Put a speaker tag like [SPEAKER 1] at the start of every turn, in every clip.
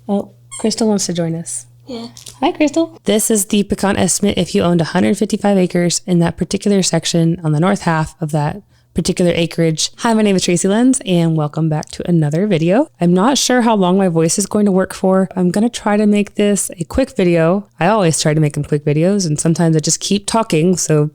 [SPEAKER 1] Oh, Crystal wants to join us.
[SPEAKER 2] Yeah.
[SPEAKER 1] Hi, Crystal. This is the PECAN estimate if you owned 155 acres in that particular section on the north half of that particular acreage. Hi, my name is Tracy Lenz and welcome back to another video. I'm not sure how long my voice is going to work for. I'm going to try to make this a quick video. I always try to make them quick videos and sometimes I just keep talking, so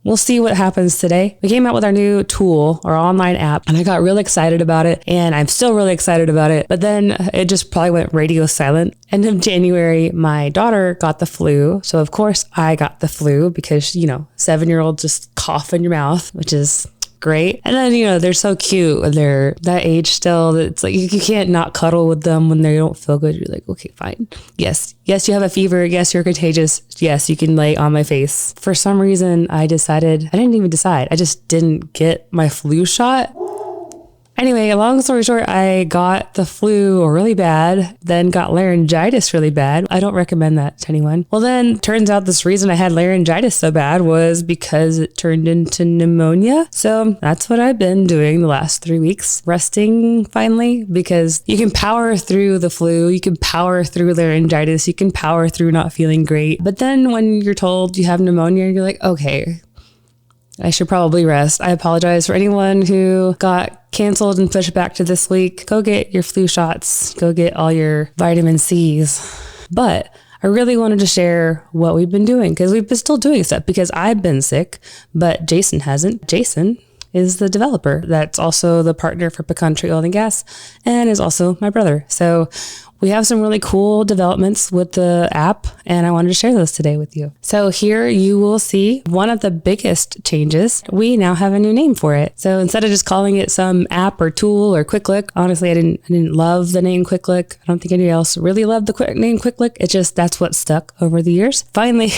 [SPEAKER 1] we'll see what happens today. We came out with our new tool, our online app, and I got really excited about it, and I'm still really excited about it, but then it just probably went radio silent. End of January, my daughter got the flu, so of course I got the flu because, 7-year-olds just cough in your mouth, which is great. And then, they're so cute when they're that age still. It's like you can't not cuddle with them when they don't feel good. You're like, okay, fine. Yes, you have a fever. Yes, you're contagious. Yes, you can lay on my face. For some reason, I just didn't get my flu shot. Anyway, long story short, I got the flu really bad, then got laryngitis really bad. I don't recommend that to anyone. Well, then turns out this reason I had laryngitis so bad was because it turned into pneumonia. So that's what I've been doing the last 3 weeks, resting finally, because you can power through the flu, you can power through laryngitis, you can power through not feeling great. But then when you're told you have pneumonia, you're like, okay, I should probably rest. I apologize for anyone who got canceled and pushed back to this week. Go get your flu shots. Go get all your vitamin C's. But I really wanted to share what we've been doing because we've been still doing stuff because I've been sick, but Jason hasn't. Jason is the developer. That's also the partner for PECAN TREE OIL GAS and is also my brother. So we have some really cool developments with the app, and I wanted to share those today with you. So here you will see one of the biggest changes. We now have a new name for it. So instead of just calling it some app or tool or Quick Look, honestly, I didn't love the name Quick Look. I don't think anybody else really loved the name Quick Look. It's just that's what stuck over the years. Finally,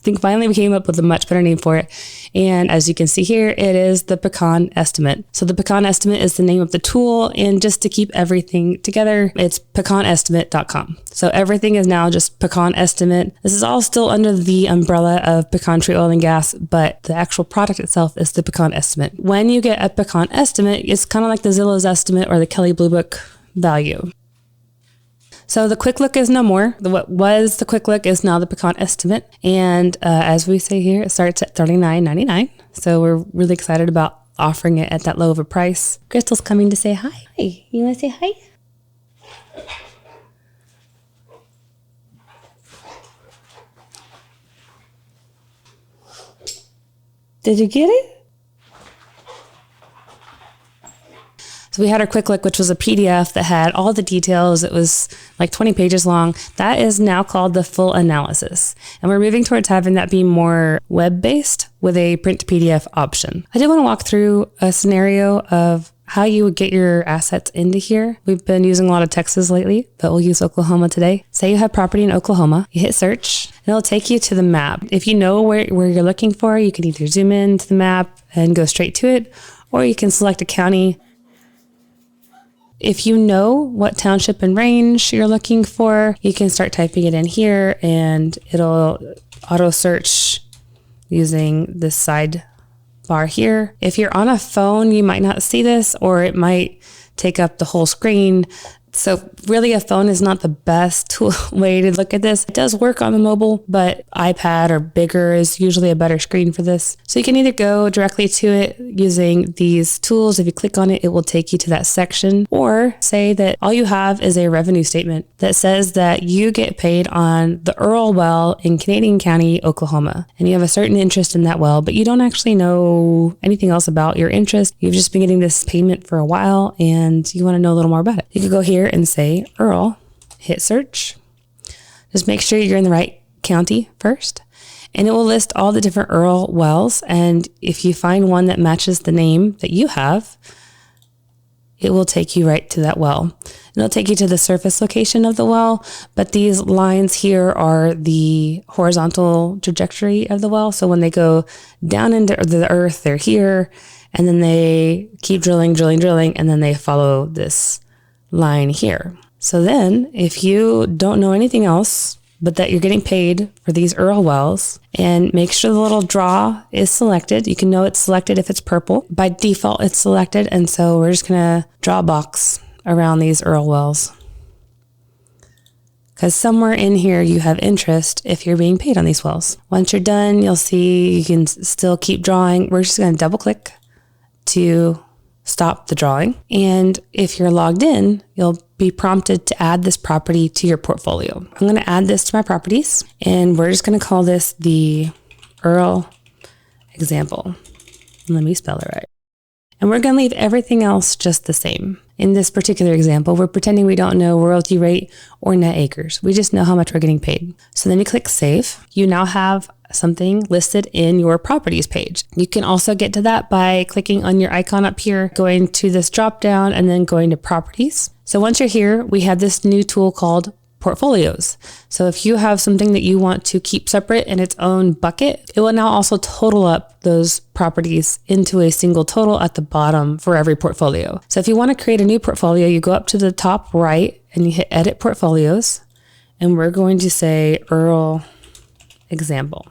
[SPEAKER 1] we came up with a much better name for it. And as you can see here, it is the PECAN Estimate. So the PECAN Estimate is the name of the tool. And just to keep everything together, it's PECANestimate.com. So everything is now just PECAN Estimate. This is all still under the umbrella of PECAN TREE OIL GAS, but the actual product itself is the PECAN Estimate. When you get a PECAN Estimate, it's kind of like the Zillow Zestimate or the Kelley Blue Book value. So the Quick Look is no more. What was the Quick Look is now the PECAN Estimate. And as we say here, it starts at $39.99. So we're really excited about offering it at that low of a price. Crystal's coming to say hi. Hi, you want to say hi? Did you get it? So we had our Quick Look, which was a PDF that had all the details. It was like 20 pages long. That is now called the full analysis. And we're moving towards having that be more web-based with a print to PDF option. I did want to walk through a scenario of how you would get your assets into here. We've been using a lot of Texas lately, but we'll use Oklahoma today. Say you have property in Oklahoma, you hit search, and it'll take you to the map. If you know where you're looking for, you can either zoom in to the map and go straight to it, or you can select a county. If you know what township and range you're looking for, you can start typing it in here and it'll auto search using this side bar here. If you're on a phone, you might not see this, or it might take up the whole screen. So really a phone is not the best way to look at this. It does work on the mobile, but iPad or bigger is usually a better screen for this. So you can either go directly to it using these tools. If you click on it, it will take you to that section, or say that all you have is a revenue statement that says that you get paid on the Earl well in Canadian County, Oklahoma, and you have a certain interest in that well, but you don't actually know anything else about your interest. You've just been getting this payment for a while and you want to know a little more about it. You could go here and say Earl, hit search. Just make sure you're in the right county first, and it will list all the different Earl wells. And if you find one that matches the name that you have, it will take you right to that well. And it'll take you to the surface location of the well, but these lines here are the horizontal trajectory of the well. So when they go down into the earth, they're here, and then they keep drilling, and then they follow this line here. So then if you don't know anything else but that you're getting paid for these Earl wells, and make sure the little draw is selected. You can know it's selected if it's purple. By default, it's selected. And so we're just going to draw a box around these Earl wells. because somewhere in here you have interest if you're being paid on these wells. Once you're done, you'll see you can still keep drawing. We're just going to double click to stop the drawing. And if you're logged in, you'll be prompted to add this property to your portfolio. I'm going to add this to my properties, and we're just going to call this the Earl example. Let me spell it right. And we're going to leave everything else just the same. In this particular example, we're pretending we don't know royalty rate or net acres. We just know how much we're getting paid. So then you click save. You now have something listed in your properties page. You can also get to that by clicking on your icon up here, going to this drop down, and then going to properties. So once you're here, we have this new tool called portfolios. So if you have something that you want to keep separate in its own bucket, it will now also total up those properties into a single total at the bottom for every portfolio. So if you want to create a new portfolio, you go up to the top right and you hit edit portfolios, and we're going to say Earl example.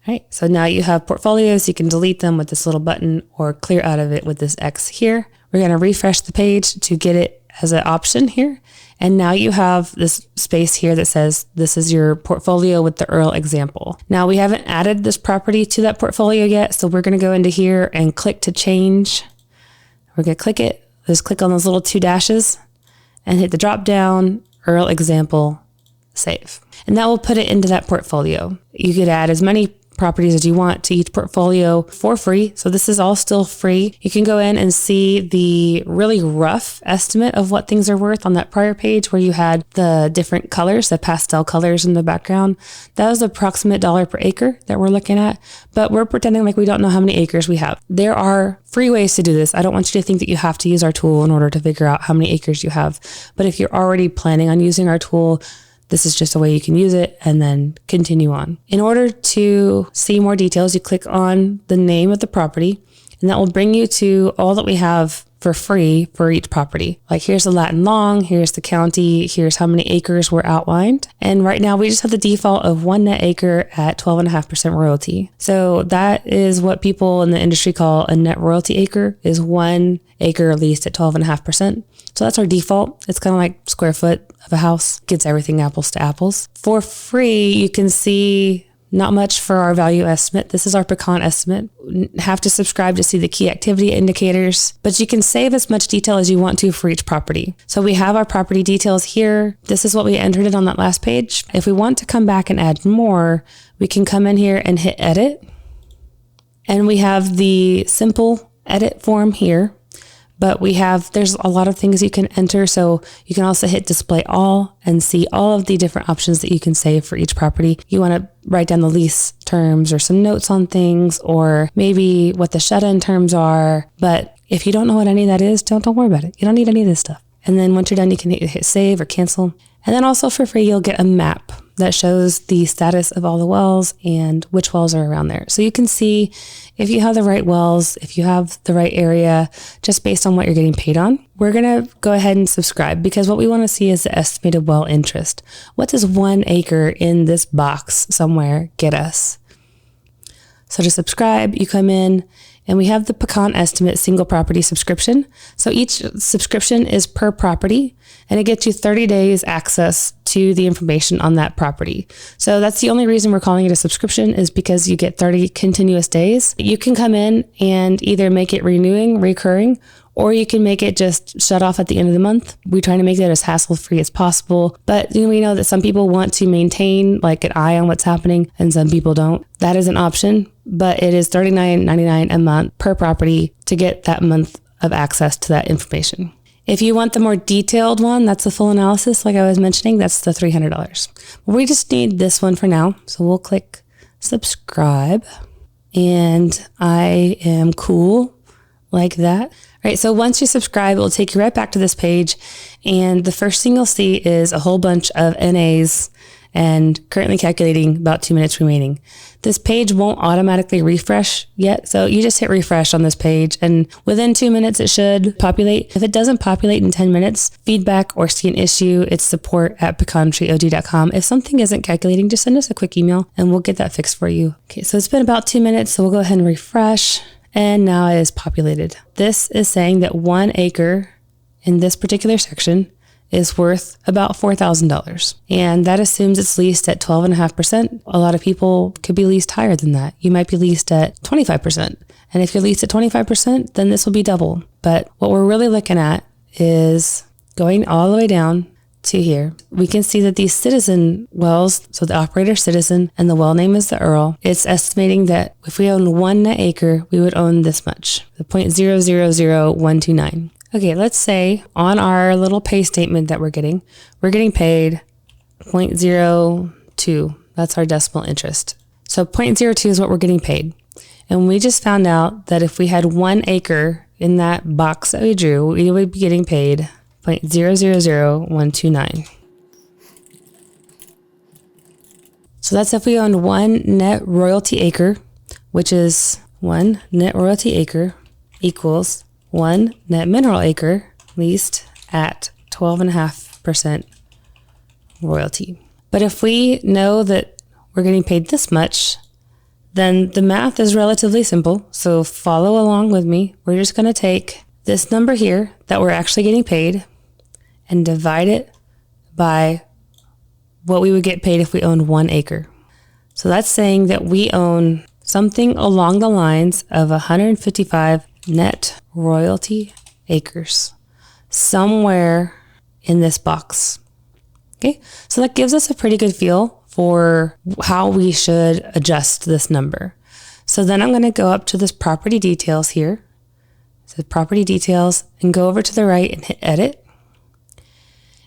[SPEAKER 1] All right, so now you have portfolios. You can delete them with this little button or clear out of it with this X here. We're going to refresh the page to get it as an option here. And now you have this space here that says this is your portfolio with the Earl example. Now we haven't added this property to that portfolio yet, so we're going to go into here and click to change. We're going to click it. Just click on those little 2 dashes and hit the drop down, Earl example, save. And that will put it into that portfolio. You could add as many properties as you want to each portfolio for free. So this is all still free. You can go in and see the really rough estimate of what things are worth on that prior page where you had the different colors, the pastel colors in the background. That was the approximate dollar per acre that we're looking at, but we're pretending like we don't know how many acres we have. There are free ways to do this. I don't want you to think that you have to use our tool in order to figure out how many acres you have. But if you're already planning on using our tool, this is just a way you can use it and then continue on. In order to see more details, you click on the name of the property, and that will bring you to all that we have for free for each property. Like here's the lat and long, here's the county, here's how many acres were outlined. And right now we just have the default of 1 net acre at 12.5% royalty. So that is what people in the industry call a net royalty acre, is 1 acre leased at 12.5%. So that's our default. It's kind of like square foot of a house, gets everything apples to apples. For free, you can see not much for our value estimate. This is our PECAN estimate. Have to subscribe to see the key activity indicators, but you can save as much detail as you want to for each property. So we have our property details here. This is what we entered it on that last page. If we want to come back and add more, we can come in here and hit edit. And we have the simple edit form here. But there's a lot of things you can enter. So you can also hit display all and see all of the different options that you can save for each property. You want to write down the lease terms or some notes on things, or maybe what the shut-in terms are. But if you don't know what any of that is, don't worry about it. You don't need any of this stuff. And then once you're done, you can hit save or cancel. And then also for free, you'll get a map that shows the status of all the wells and which wells are around there. So you can see if you have the right wells, if you have the right area, just based on what you're getting paid on. We're going to go ahead and subscribe, because what we want to see is the estimated well interest. What does 1 acre in this box somewhere get us? So to subscribe, you come in, and we have the PECAN estimate single property subscription. So each subscription is per property, and it gets you 30 days access to the information on that property. So that's the only reason we're calling it a subscription, is because you get 30 continuous days. You can come in and either make it recurring, or you can make it just shut off at the end of the month. We're trying to make that as hassle-free as possible. But we know that some people want to maintain like an eye on what's happening, and some people don't. That is an option, but it is $39.99 a month per property to get that month of access to that information. If you want the more detailed one, that's the full analysis, like I was mentioning, that's the $300. We just need this one for now. So we'll click subscribe, and I am cool like that. All right, so once you subscribe, it will take you right back to this page, and the first thing you'll see is a whole bunch of NAs and currently calculating, about 2 minutes remaining. This page won't automatically refresh yet, so you just hit refresh on this page, and within 2 minutes it should populate. If it doesn't populate in 10 minutes, feedback or see an issue, it's support@pecantreeog.com. If something isn't calculating, just send us a quick email and we'll get that fixed for you. Okay, so it's been about 2 minutes, so we'll go ahead and refresh, and now it is populated. This is saying that 1 acre in this particular section is worth about $4,000. And that assumes it's leased at 12.5%. A lot of people could be leased higher than that. You might be leased at 25%. And if you're leased at 25%, then this will be double. But what we're really looking at is going all the way down to here. We can see that these citizen wells, so the operator citizen and the well name is the Earl, it's estimating that if we own 1 net acre, we would own this much, the 0.000129. Okay, let's say on our little pay statement that we're getting paid 0.02. That's our decimal interest. So 0.02 is what we're getting paid. And we just found out that if we had 1 acre in that box that we drew, we would be getting paid 0.000129. So that's if we owned 1 net royalty acre, which is 1 net royalty acre equals 1 net mineral acre leased at 12.5% royalty. But if we know that we're getting paid this much, then the math is relatively simple. So follow along with me. We're just going to take this number here that we're actually getting paid and divide it by what we would get paid if we owned 1 acre. So that's saying that we own something along the lines of 155 net royalty acres somewhere in this box. Okay, so that gives us a pretty good feel for how we should adjust this number. So then I'm going to go up to this property details here. So property details, and go over to the right and hit edit.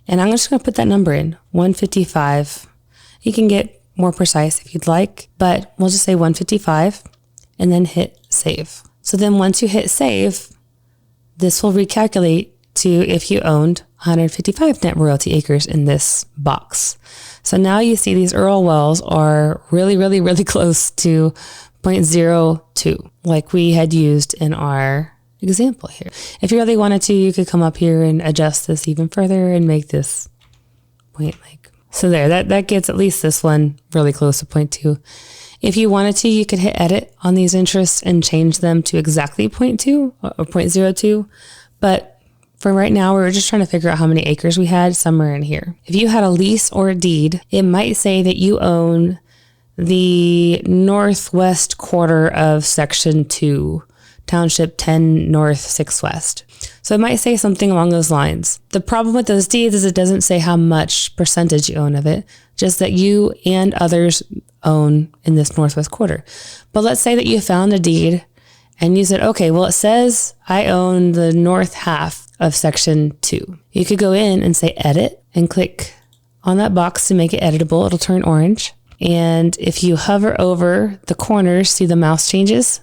[SPEAKER 1] And I'm just going to put that number in, 155. You can get more precise if you'd like, but we'll just say 155 and then hit save. So then once you hit save, this will recalculate to if you owned 155 net royalty acres in this box. So now you see these Earl wells are really, really, really close to 0.02, like we had used in our example here. If you really wanted to, you could come up here and adjust this even further and make this point like, so there, that gets at least this one really close to 0.2. If you wanted to, you could hit edit on these interests and change them to exactly 0.2 or 0.02. But for right now, we're just trying to figure out how many acres we had somewhere in here. If you had a lease or a deed, it might say that you own the northwest quarter of section 2, township 10 north, 6 west. So it might say something along those lines. The problem with those deeds is it doesn't say how much percentage you own of it, just that you and others own in this northwest quarter. But let's say that you found a deed and you said, okay, well, it says I own the north half of section 2. You could go in and say edit and click on that box to make it editable. It'll turn orange. And if you hover over the corners, see the mouse changes?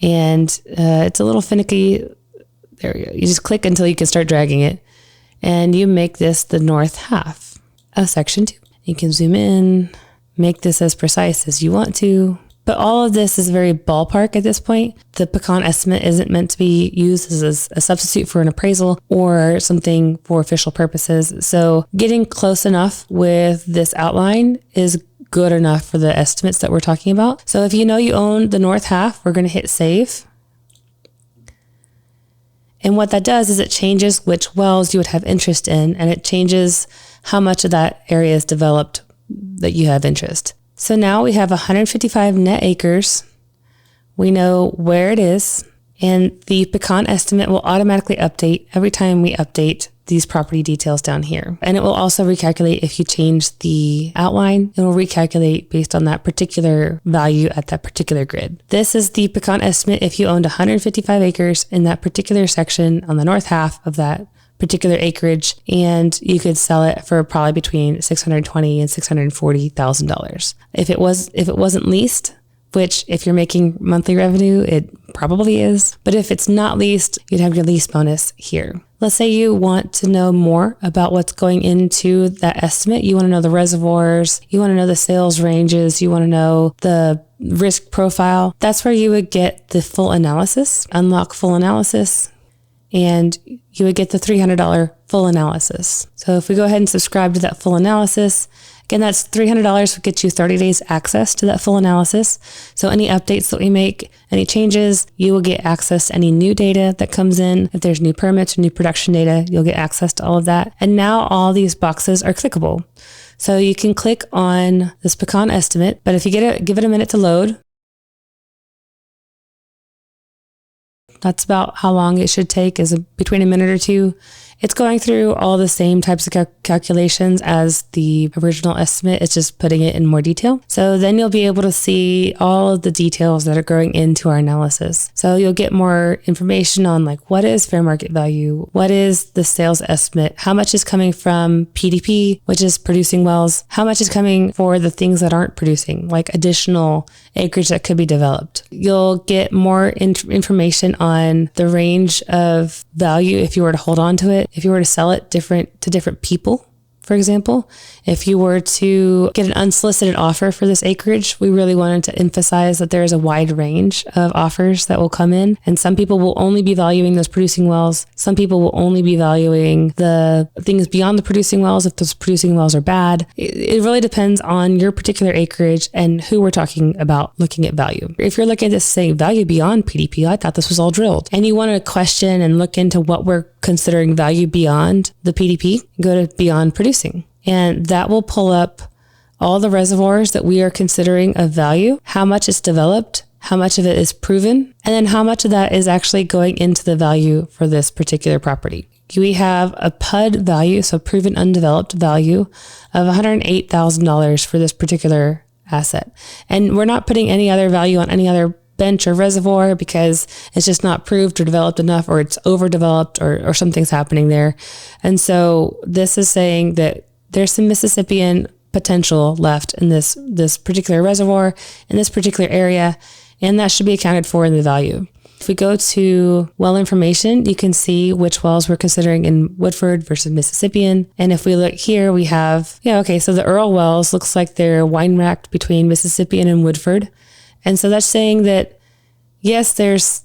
[SPEAKER 1] And it's a little finicky. There you go. You just click until you can start dragging it. And you make this the north half of section 2. You can zoom in, make this as precise as you want to. But all of this is very ballpark at this point. The PECAN estimate isn't meant to be used as a substitute for an appraisal or something for official purposes. So getting close enough with this outline is good enough for the estimates that we're talking about. So if you know you own the north half, we're going to hit save. And what that does is it changes which wells you would have interest in, and it changes how much of that area is developed that you have interest. So now we have 155 net acres. We know where it is, and the PECAN estimate will automatically update every time we update these property details down here. And it will also recalculate if you change the outline. It will recalculate based on that particular value at that particular grid. This is the PECAN estimate if you owned 155 acres in that particular section on the north half of that particular acreage, and you could sell it for probably between $620,000 and $640,000. If it wasn't leased, which if you're making monthly revenue, it probably is. But if it's not leased, you'd have your lease bonus here. Let's say you want to know more about what's going into that estimate. You want to know the reservoirs, you want to know the sales ranges, you want to know the risk profile. That's where you would get the full analysis, unlock full analysis, and you would get the $300 full analysis. So if we go ahead and subscribe to that full analysis, it Again, that's $300 will get you 30 days access to that full analysis. So any updates that we make, any changes, you will get access to any new data that comes in. If there's new permits or new production data, you'll get access to all of that. And now all these boxes are clickable. So you can click on this PECAN estimate, but if you give it a minute to load, that's about how long it should take, is between a minute or two. It's going through all the same types of calculations as the original estimate. It's just putting it in more detail. So then you'll be able to see all of the details that are going into our analysis. So you'll get more information on like, what is fair market value? What is the sales estimate? How much is coming from PDP, which is producing wells? How much is coming for the things that aren't producing, like additional acreage that could be developed? You'll get more information on the range of value if you were to hold on to it. If you were to sell it to different people, for example, if you were to get an unsolicited offer for this acreage, we really wanted to emphasize that there is a wide range of offers that will come in. And some people will only be valuing those producing wells. Some people will only be valuing the things beyond the producing wells if those producing wells are bad. It really depends on your particular acreage and who we're talking about looking at value. If you're looking at this saying value beyond PDP, I thought this was all drilled, and you want to question and look into what we're considering value beyond the PDP, go to beyond producing. And that will pull up all the reservoirs that we are considering of value, how much is developed, how much of it is proven, and then how much of that is actually going into the value for this particular property. We have a PUD value, so proven undeveloped value, of $108,000 for this particular asset. And we're not putting any other value on any other bench or reservoir because it's just not proved or developed enough, or it's overdeveloped, or something's happening there. And so this is saying that there's some Mississippian potential left in this particular reservoir, in this particular area, and that should be accounted for in the value. If we go to well information, you can see which wells we're considering in Woodford versus Mississippian. And if we look here, we have, so the Earl wells looks like they're wine racked between Mississippian and Woodford. And so that's saying that, yes, there's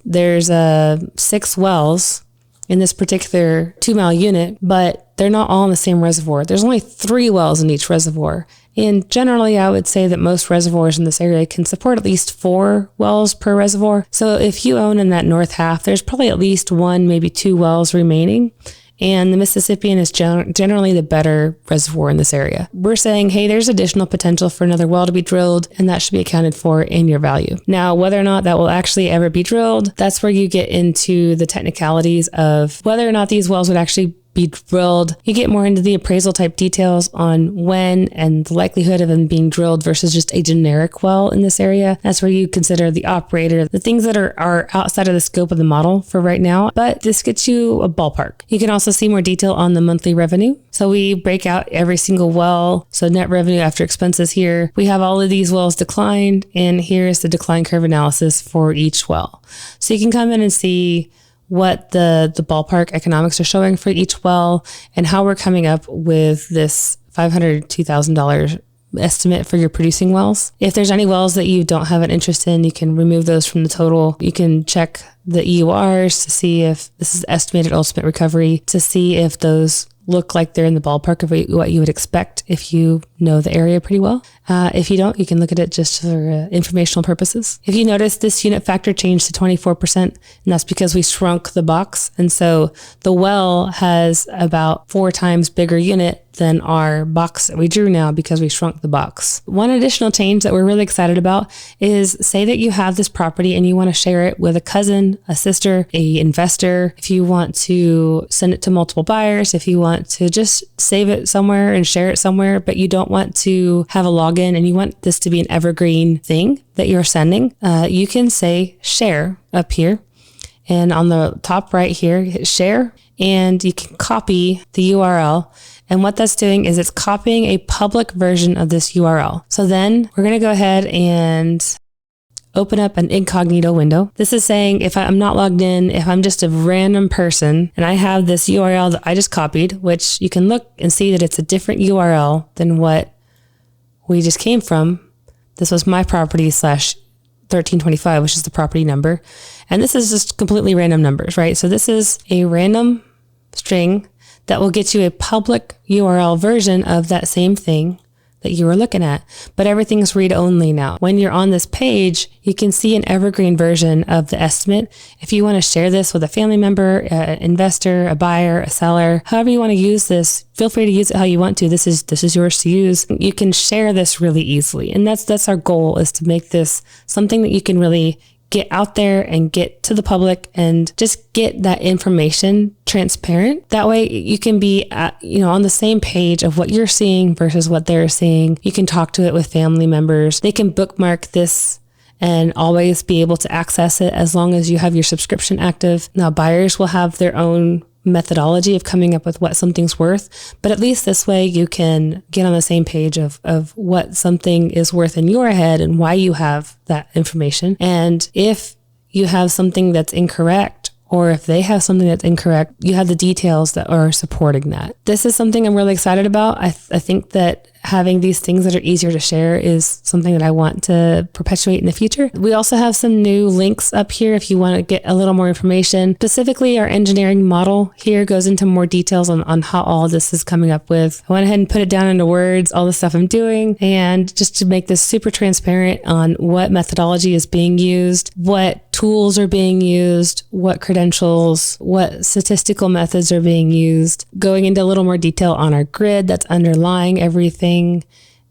[SPEAKER 1] 6 wells in this particular 2-mile unit, but they're not all in the same reservoir. There's only 3 wells in each reservoir. And generally, I would say that most reservoirs in this area can support at least 4 wells per reservoir. So if you own in that north half, there's probably at least 1, maybe 2 wells remaining. And the Mississippian is generally the better reservoir in this area. We're saying, hey, there's additional potential for another well to be drilled, and that should be accounted for in your value. Now, whether or not that will actually ever be drilled, that's where you get into the technicalities of whether or not these wells would actually be drilled. You get more into the appraisal type details on when and the likelihood of them being drilled versus just a generic well in this area. That's where you consider the operator, the things that are outside of the scope of the model for right now, but this gets you a ballpark. You can also see more detail on the monthly revenue. So we break out every single well. So net revenue after expenses here. We have all of these wells declined, and here's the decline curve analysis for each well. So you can come in and see what the ballpark economics are showing for each well and how we're coming up with this $502,000 estimate for your producing wells. If there's any wells that you don't have an interest in, you can remove those from the total. You can check the EURs to see if this is estimated ultimate recovery, to see if those look like they're in the ballpark of what you would expect if you know the area pretty well. If you don't, you can look at it just for informational purposes. If you notice, this unit factor changed to 24%, and that's because we shrunk the box. And so the well has about 4 times bigger unit than our box that we drew now because we shrunk the box. One additional change that we're really excited about is, say that you have this property and you want to share it with a cousin, a sister, a investor. If you want to send it to multiple buyers, if you want to just save it somewhere and share it somewhere, but you don't want to have a login and you want this to be an evergreen thing that you're sending, you can say share up here. And on the top right here, hit share, and you can copy the URL. And what that's doing is it's copying a public version of this URL. So then we're going to go ahead and open up an incognito window. This is saying if I'm not logged in, if I'm just a random person and I have this URL that I just copied, which you can look and see that it's a different URL than what we just came from. This was my property /1325, which is the property number. And this is just completely random numbers, right? So this is a random string that will get you a public URL version of that same thing that you were looking at, but everything's read only now. When you're on this page, you can see an evergreen version of the estimate. If you want to share this with a family member, an investor, a buyer, a seller, however you want to use this, feel free to use it how you want to. This is yours to use. You can share this really easily. And that's our goal, is to make this something that you can really get out there and get to the public and just get that information transparent. That way you can be on the same page of what you're seeing versus what they're seeing. You can talk to it with family members. They can bookmark this and always be able to access it as long as you have your subscription active. Now, buyers will have their own methodology of coming up with what something's worth, but at least this way you can get on the same page of what something is worth in your head and why you have that information. And if you have something that's incorrect, or if they have something that's incorrect, you have the details that are supporting that. This is something I'm really excited about. I think that having these things that are easier to share is something that I want to perpetuate in the future. We also have some new links up here if you want to get a little more information. Specifically, our engineering model here goes into more details on how all this is coming up with. I went ahead and put it down into words, all the stuff I'm doing, and just to make this super transparent on what methodology is being used, what tools are being used, what credentials, what statistical methods are being used, going into a little more detail on our grid that's underlying everything,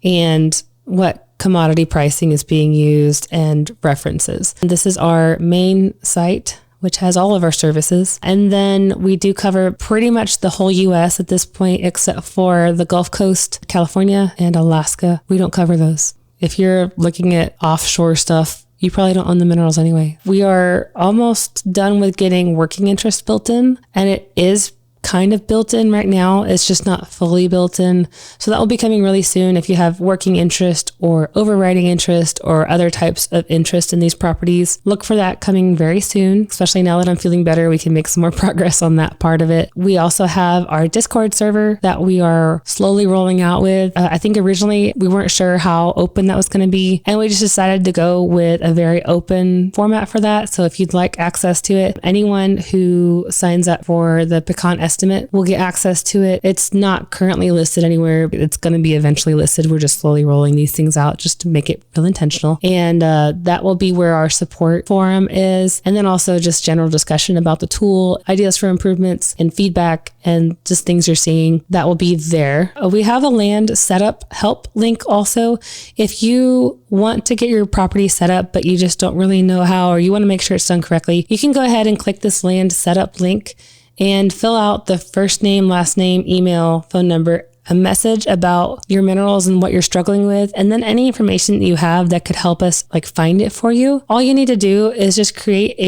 [SPEAKER 1] and what commodity pricing is being used and references. And this is our main site, which has all of our services. And then we do cover pretty much the whole US at this point, except for the Gulf Coast, California, and Alaska. We don't cover those. If you're looking at offshore stuff, you probably don't own the minerals anyway. We are almost done with getting working interest built in, and it is kind of built in right now. It's just not fully built in. So that will be coming really soon. If you have working interest or overriding interest or other types of interest in these properties, look for that coming very soon. Especially now that I'm feeling better, we can make some more progress on that part of it. We also have our Discord server that we are slowly rolling out with. I think originally we weren't sure how open that was going to be, and we just decided to go with a very open format for that. So if you'd like access to it, anyone who signs up for the PECAN Estimate will get access to it. It's not currently listed anywhere. It's going to be eventually listed. We're just slowly rolling these things out just to make it feel intentional. And that will be where our support forum is. And then also just general discussion about the tool, ideas for improvements and feedback, and just things you're seeing. That will be there. We have a land setup help link also. If you want to get your property set up, but you just don't really know how, or you want to make sure it's done correctly, you can go ahead and click this land setup link and fill out the first name, last name, email, phone number, a message about your minerals and what you're struggling with, and then any information that you have that could help us find it for you. All you need to do is just create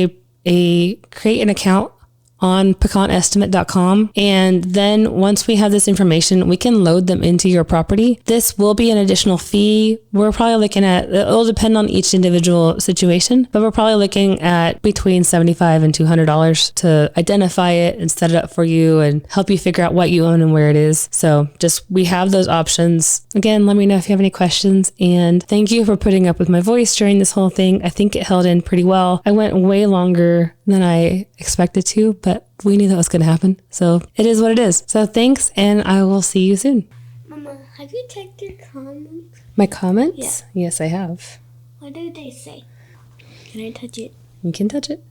[SPEAKER 1] an account on PECANestimate.com. And then once we have this information, we can load them into your property. This will be an additional fee. We're probably looking at, it'll depend on each individual situation, but we're probably looking at between $75 and $200 to identify it and set it up for you and help you figure out what you own and where it is. So we have those options. Again, let me know if you have any questions, and thank you for putting up with my voice during this whole thing. I think it held in pretty well. I went way longer than I expected to, but we knew that was going to happen. So it is what it is. So thanks, and I will see you soon.
[SPEAKER 2] Mama, have you checked your comments?
[SPEAKER 1] My comments?
[SPEAKER 2] Yeah.
[SPEAKER 1] Yes, I have.
[SPEAKER 2] What do they say? Can I touch it?
[SPEAKER 1] You can touch it.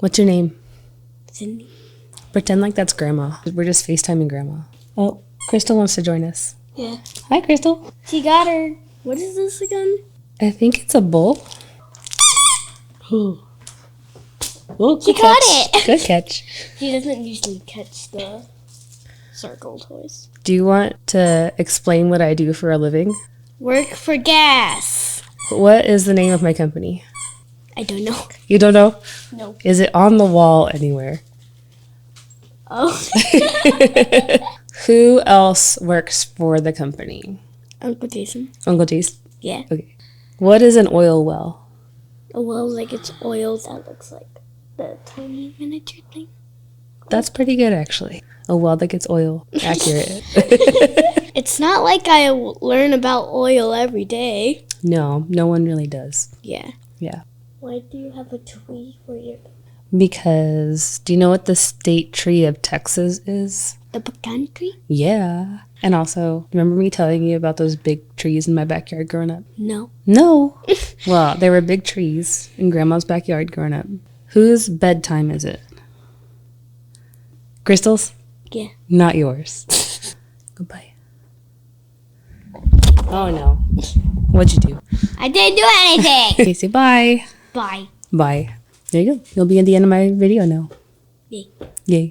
[SPEAKER 1] What's your name?
[SPEAKER 2] Cindy.
[SPEAKER 1] Pretend like that's Grandma. We're just FaceTiming Grandma. Oh, Crystal wants to join us.
[SPEAKER 2] Yeah.
[SPEAKER 1] Hi, Crystal.
[SPEAKER 2] She got her. What is this again?
[SPEAKER 1] I think it's a bull. Oh,
[SPEAKER 2] She caught it.
[SPEAKER 1] Good catch.
[SPEAKER 2] She doesn't usually catch the circle toys.
[SPEAKER 1] Do you want to explain what I do for a living?
[SPEAKER 2] Work for gas.
[SPEAKER 1] What is the name of my company?
[SPEAKER 2] I don't know.
[SPEAKER 1] You don't know?
[SPEAKER 2] No.
[SPEAKER 1] Is it on the wall anywhere?
[SPEAKER 2] Oh.
[SPEAKER 1] Who else works for the company?
[SPEAKER 2] Uncle Jason.
[SPEAKER 1] Uncle Jason?
[SPEAKER 2] Yeah.
[SPEAKER 1] Okay. What is an oil well?
[SPEAKER 2] A well, it's oil that looks like the tiny miniature thing.
[SPEAKER 1] That's pretty good, actually. A well that gets oil. Accurate.
[SPEAKER 2] It's not like I learn about oil every day.
[SPEAKER 1] No one really does.
[SPEAKER 2] Yeah.
[SPEAKER 1] Yeah.
[SPEAKER 2] Why do you have a tree for your...
[SPEAKER 1] Because do you know what the state tree of Texas is?
[SPEAKER 2] The pecan tree?
[SPEAKER 1] Yeah. And also, remember me telling you about those big trees in my backyard growing up?
[SPEAKER 2] No.
[SPEAKER 1] No. Well, there were big trees in Grandma's backyard growing up. Whose bedtime is it? Crystal's?
[SPEAKER 2] Yeah.
[SPEAKER 1] Not yours. Goodbye. Oh, no. What'd you do?
[SPEAKER 2] I didn't do anything.
[SPEAKER 1] Okay, say bye.
[SPEAKER 2] Bye.
[SPEAKER 1] Bye. There you go. You'll be at the end of my video now.
[SPEAKER 2] Yay.
[SPEAKER 1] Yay.